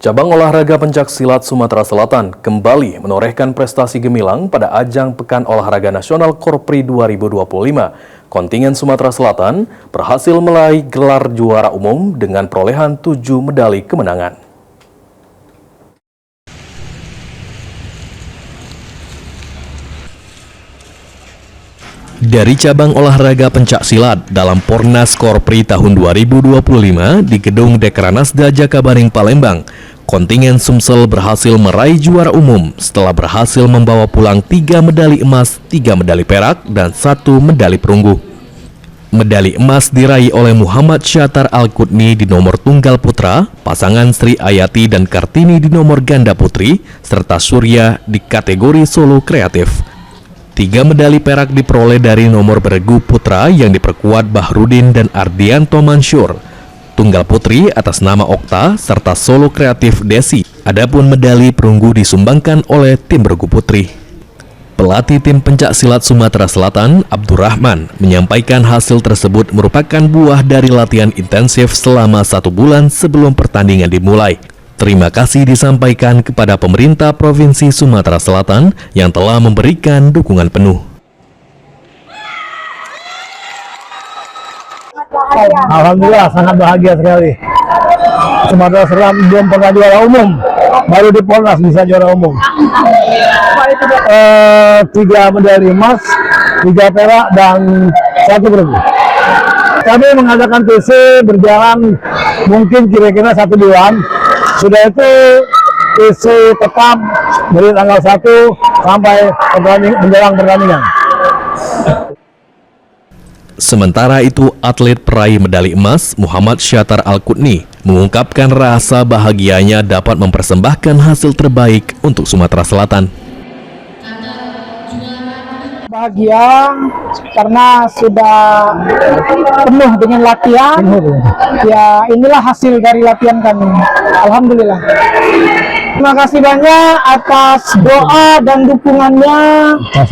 Cabang olahraga pencaksilat Sumatera Selatan kembali menorehkan prestasi gemilang pada ajang Pekan Olahraga Nasional Korpri 2025. Kontingen Sumatera Selatan berhasil meraih gelar juara umum dengan perolehan 7 medali kemenangan. Dari cabang olahraga pencaksilat dalam Pornas Korpri tahun 2025 di Gedung Dekranasda Jakabaring Palembang, kontingen Sumsel berhasil meraih juara umum setelah berhasil membawa pulang 3 medali emas, 3 medali perak, dan 1 medali perunggu. Medali emas diraih oleh Muhammad Syatar Al-Qutni di nomor tunggal putra, pasangan Sri Ayati dan Kartini di nomor ganda putri, serta Surya di kategori solo kreatif. 3 medali perak diperoleh dari nomor beregu putra yang diperkuat Bahrudin dan Ardianto Mansur, tunggal putri atas nama Okta, serta solo kreatif Desi. Adapun medali perunggu disumbangkan oleh tim beregu putri. Pelatih tim pencaksilat Sumatera Selatan, Abdurrahman, menyampaikan hasil tersebut merupakan buah dari latihan intensif selama 1 bulan sebelum pertandingan dimulai. Terima kasih disampaikan kepada pemerintah Provinsi Sumatera Selatan yang telah memberikan dukungan penuh. Alhamdulillah, sangat bahagia sekali. Sumatera Selatan belum pernah juara umum, baru di Pornas bisa juara umum. 3 medali emas, 3 perak, dan 1 perunggu. Kami mengadakan TC berjalan mungkin kira-kira 1 bulan. Sudah itu TC tetap dari tanggal 1 sampai menjelang pertandingan. Sementara itu, atlet peraih medali emas Muhammad Syatar Al-Qutni mengungkapkan rasa bahagianya dapat mempersembahkan hasil terbaik untuk Sumatera Selatan. Bahagia karena sudah penuh dengan latihan. Ya, inilah hasil dari latihan kami. Alhamdulillah. Terima kasih banyak atas doa dan dukungannya.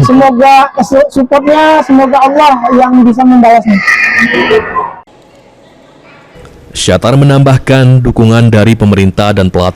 Semoga supportnya, semoga Allah yang bisa membalasnya. Syatar menambahkan dukungan dari pemerintah dan pelatih